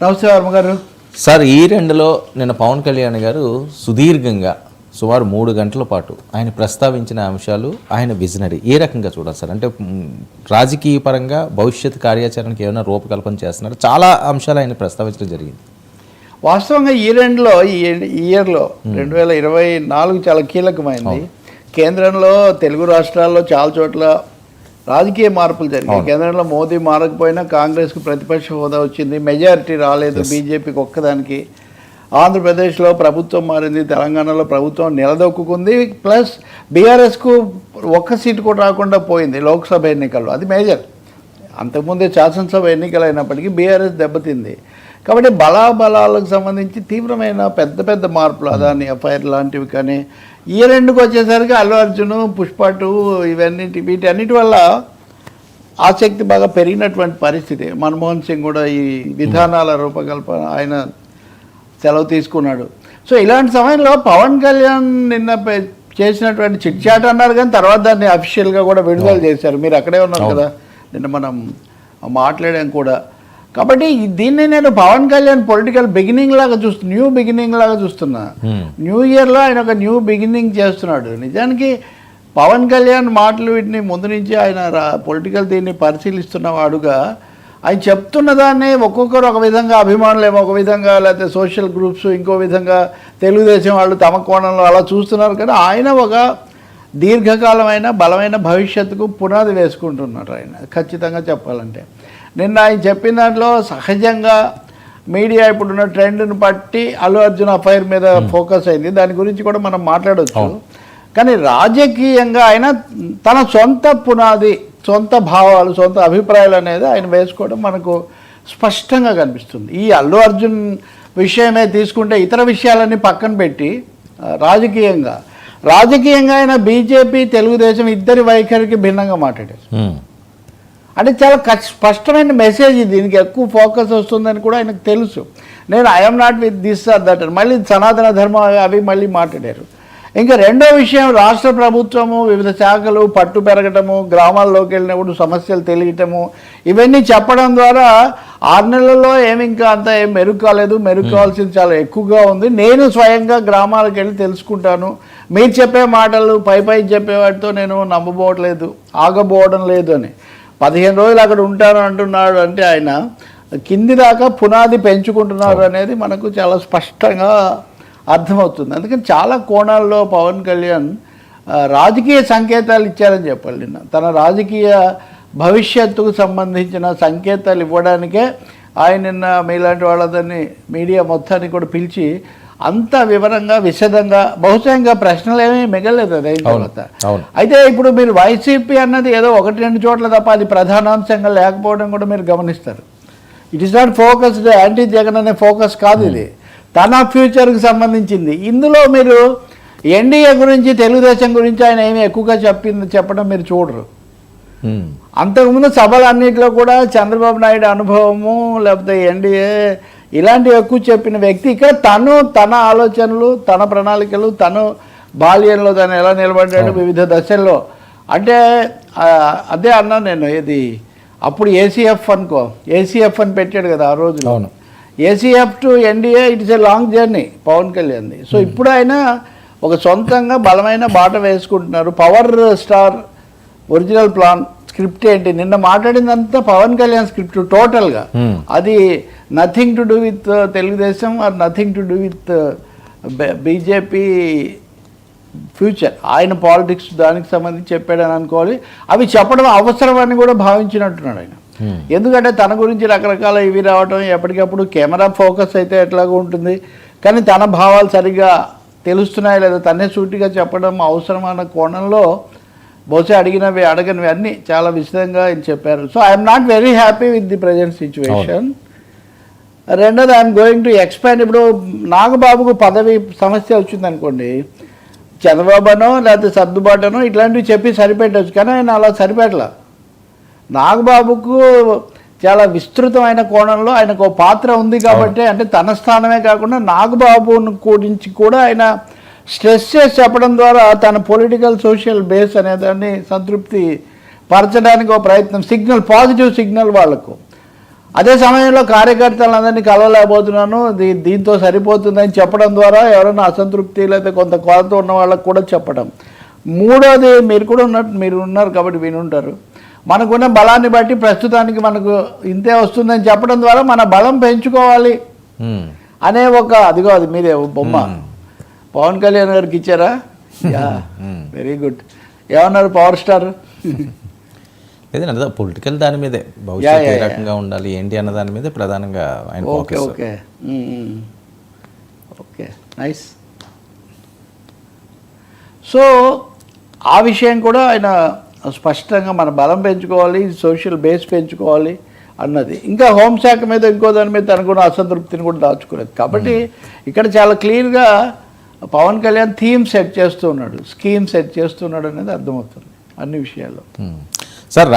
నమస్తే వర్మ గారు. సార్ ఈ రెండులో నిన్న పవన్ కళ్యాణ్ గారు సుదీర్ఘంగా సుమారు 3 గంటల పాటు ఆయన ప్రస్తావించిన అంశాలు ఆయన విజనరీ ఏ రకంగా చూడాలి సార్? అంటే రాజకీయ పరంగా భవిష్యత్ కార్యాచరణకి ఏమైనా రూపకల్పన చేస్తున్నారు, చాలా అంశాలు ఆయన ప్రస్తావించడం జరిగింది. వాస్తవంగా ఈ ఇయర్లో 2024 చాలా కీలకమైంది. కేంద్రంలో తెలుగు రాష్ట్రాల్లో చాలా చోట్ల రాజకీయ మార్పులు జరిగాయి. కేంద్రంలో మోదీ మారకపోయినా కాంగ్రెస్కు ప్రతిపక్ష హోదా వచ్చింది, మెజారిటీ రాలేదు బీజేపీకి ఒక్కదానికి. ఆంధ్రప్రదేశ్లో ప్రభుత్వం మారింది, తెలంగాణలో ప్రభుత్వం నిలదొక్కుంది, ప్లస్ బీఆర్ఎస్కు ఒక్క సీటు కూడా రాకుండా పోయింది లోక్సభ ఎన్నికల్లో. అది మేజర్. అంతకుముందే శాసనసభ ఎన్నికలు అయినప్పటికీ బీఆర్ఎస్ దెబ్బతింది. కాబట్టి బలాబలాలకు సంబంధించి తీవ్రమైన పెద్ద పెద్ద మార్పులు, అదాని ఎఫ్ఐఆర్ లాంటివి. కానీ ఈ రెండుకు వచ్చేసరికి అల్లు అర్జున్, పుష్ప 2 వీటన్నిటి వల్ల ఆసక్తి బాగా పెరిగినటువంటి పరిస్థితి. మన్మోహన్ సింగ్ కూడా ఈ విధానాల రూపకల్పన ఆయన సెలవు తీసుకున్నాడు. సో ఇలాంటి సమయంలో పవన్ కళ్యాణ్ నిన్న చేసినటువంటి చిట్ చాట్ అన్నారు, కానీ తర్వాత దాన్ని అఫీషియల్గా కూడా విడుదల చేశారు. మీరు అక్కడే ఉన్నారు కదా, నిన్న మనం మాట్లాడాం కూడా. కాబట్టి దీన్ని నేను పవన్ కళ్యాణ్ పొలిటికల్ బిగినింగ్ లాగా న్యూ బిగినింగ్ లాగా చూస్తున్నా. న్యూ ఇయర్లో ఆయన ఒక న్యూ బిగినింగ్ చేస్తున్నాడు. నిజానికి పవన్ కళ్యాణ్ మాటలు వీటిని ముందు నుంచి ఆయన పొలిటికల్ దీన్ని పరిశీలిస్తున్నవాడుగా ఆయన చెప్తున్న దాన్ని ఒక్కొక్కరు ఒక విధంగా, అభిమానులేమో ఒక విధంగా, లేకపోతే సోషల్ గ్రూప్స్ ఇంకో విధంగా, తెలుగుదేశం వాళ్ళు తమ కోణంలో అలా చూస్తున్నారు. కానీ ఆయన ఒక దీర్ఘకాలమైన బలమైన భవిష్యత్తుకు పునాది వేసుకుంటున్నారు ఆయన, ఖచ్చితంగా చెప్పాలంటే. నిన్న ఆయన చెప్పిన దాంట్లో సహజంగా మీడియా ఇప్పుడున్న ట్రెండ్ను బట్టి అల్లు అర్జున్ అఫైర్ మీద ఫోకస్ అయింది. దాని గురించి కూడా మనం మాట్లాడవచ్చు. కానీ రాజకీయంగా ఆయన తన సొంత పునాది, సొంత భావాలు, సొంత అభిప్రాయాలు అనేది ఆయన వేసుకోవడం మనకు స్పష్టంగా కనిపిస్తుంది. ఈ అల్లు అర్జున్ విషయమే తీసుకుంటే ఇతర విషయాలన్నీ పక్కన పెట్టి రాజకీయంగా ఆయన బీజేపీ, తెలుగుదేశం ఇద్దరి వైఖరికి భిన్నంగా మాట్లాడారు. అంటే చాలా స్పష్టమైన మెసేజ్. దీనికి ఎక్కువ ఫోకస్ వస్తుందని కూడా ఆయనకు తెలుసు. నేను I'm not with this or that అని మళ్ళీ సనాతన ధర్మం అవి మళ్ళీ మాట్లాడారు. ఇంకా రెండో విషయం, రాష్ట్ర ప్రభుత్వము వివిధ శాఖలు పట్టు పెరగటము, గ్రామాల్లోకి వెళ్ళినప్పుడు సమస్యలు తెలియటము, ఇవన్నీ చెప్పడం ద్వారా 6 నెలల్లో ఇంకా అంత ఏం మెరుగు కాలేదు, మెరుగు కావాల్సింది చాలా ఎక్కువగా ఉంది. నేను స్వయంగా గ్రామాలకు వెళ్ళి తెలుసుకుంటాను, మీరు చెప్పే మాటలు పై చెప్పే వాటితో నేను నమ్మబోవట్లేదు, ఆగబోవడం లేదు అని. 15 రోజులు అక్కడ ఉంటాను అంటున్నాడు. అంటే ఆయన కింది దాకా పునాది పెంచుకుంటున్నారు అనేది మనకు చాలా స్పష్టంగా అర్థమవుతుంది. అందుకని చాలా కోణాల్లో పవన్ కళ్యాణ్ రాజకీయ సంకేతాలు ఇచ్చారని చెప్పాలి. నిన్న తన రాజకీయ భవిష్యత్తుకు సంబంధించిన సంకేతాలు ఇవ్వడానికే ఆయన నిన్న మీలాంటి వాళ్ళని మీడియా మొత్తాన్ని కూడా పిలిచి అంత వివరంగా, విశదంగా, బహుశా ఇంకా ప్రశ్నలు ఏమీ మిగలేదు అది అయిన తర్వాత. అయితే ఇప్పుడు మీరు వైసీపీ అన్నది ఏదో 1-2 చోట్ల తప్ప అది ప్రధానాంశంగా లేకపోవడం కూడా మీరు గమనిస్తారు. It is not focused anti Jagan అనే ఫోకస్ కాదు, ఇది తన ఫ్యూచర్కి సంబంధించింది. ఇందులో మీరు ఎన్డీఏ గురించి, తెలుగుదేశం గురించి ఆయన ఏమి ఎక్కువగా చెప్పడం మీరు చూడరు. అంతకుముందు సభలన్నింటిలో కూడా చంద్రబాబు నాయుడు అనుభవము, లేకపోతే ఎన్డీఏ ఇలాంటివి ఎక్కువ చెప్పిన వ్యక్తి ఇక్కడ తన ఆలోచనలు, తన ప్రణాళికలు, తను బాల్యంలో తను ఎలా నిలబడ్డాడు వివిధ దశల్లో. అంటే అదే అన్నాను నేను, ఇది అప్పుడు ఏసీఎఫ్ అని పెట్టాడు కదా ఆ రోజులో. ACF to NDA it's a long journey Pawan కళ్యాణ్ది. సో ఇప్పుడు ఆయన ఒక సొంతంగా బలమైన బాట వేసుకుంటున్నారు. Power star original plan script ఏంటి, నిన్న మాట్లాడిందంతా పవన్ కళ్యాణ్ స్క్రిప్ట్ టోటల్గా. అది nothing to do with Telugu Desam or nothing to do with BJP future. ఆయన పాలిటిక్స్ దానికి సంబంధించి చెప్పాడని అనుకోవాలి. అవి చెప్పడం అవసరం అని కూడా భావించినట్టున్నాడు ఆయన. ఎందుకంటే తన గురించి రకరకాల ఇవి రావటం, ఎప్పటికప్పుడు కెమెరా ఫోకస్ అయితే ఎట్లాగో ఉంటుంది, కానీ తన భావాలు సరిగ్గా తెలుస్తున్నాయి లేదా తనే సూటిగా చెప్పడం అవసరం అన్న కోణంలో బహుశా అడగనివి అన్నీ చాలా విశదంగా ఆయన చెప్పారు. So I'm not very happy with the present situation. రెండోది ఐఎమ్ గోయింగ్ టు ఎక్స్పాండ్. ఇప్పుడు నాగబాబుకు పదవి సమస్య వచ్చింది అనుకోండి, చంద్రబాబునో లేకపోతే సర్దుబాటునో ఇట్లాంటివి చెప్పి సరిపెట్టవచ్చు, కానీ ఆయన అలా సరిపెట్టలా. నాగబాబుకు చాలా విస్తృతమైన కోణంలో ఆయనకు ఒక పాత్ర ఉంది కాబట్టి, అంటే తన స్థానమే కాకుండా నాగబాబు గురించి కూడా ఆయన స్ట్రెస్ చేసి చెప్పడం ద్వారా తన పొలిటికల్ సోషల్ బేస్ అనేదాన్ని సంతృప్తి పరచడానికి ఒక ప్రయత్నం, సిగ్నల్, పాజిటివ్ సిగ్నల్ వాళ్లకు. అదే సమయంలో కార్యకర్తలందరినీ కలవలేకపోతున్నాను, దీంతో సరిపోతుందని చెప్పడం ద్వారా ఎవరైనా అసంతృప్తి లేదా కొంత కొరత ఉన్న వాళ్ళకు కూడా చెప్పడం. మూడోది, మీరు ఉన్నారు కాబట్టి వినుంటారు, మనకున్న బలాన్ని బట్టి ప్రస్తుతానికి మనకు ఇంతే వస్తుందని చెప్పడం ద్వారా మన బలం పెంచుకోవాలి అనే అదిగో అది మీదే బొమ్మ పవన్ కళ్యాణ్ గారికి ఇచ్చారా? Yeah, very good. ఏమన్నారు పవర్ స్టార్? లేదంటే పొలిటికల్ దాని మీదే భవిష్యత్తు ఏ రకంగా ఉండాలి ఏంటి అన్న దాని మీదే ప్రధానంగా ఆయన okay focus. Okay okay, nice. So ఆ విషయం కూడా ఆయన స్పష్టంగా మన బలం పెంచుకోవాలి, సోషల్ బేస్ పెంచుకోవాలి అన్నది. ఇంకా హోంశాఖ మీద ఇంకో దాని మీద తనకు కూడా అసంతృప్తిని కూడా దాచుకోలేదు. కాబట్టి ఇక్కడ చాలా క్లియర్గా పవన్ కళ్యాణ్ థీమ్ సెట్ చేస్తున్నాడు, స్కీమ్ సెట్ చేస్తున్నాడు అనేది అర్థమవుతుంది అన్ని విషయాల్లో. సార్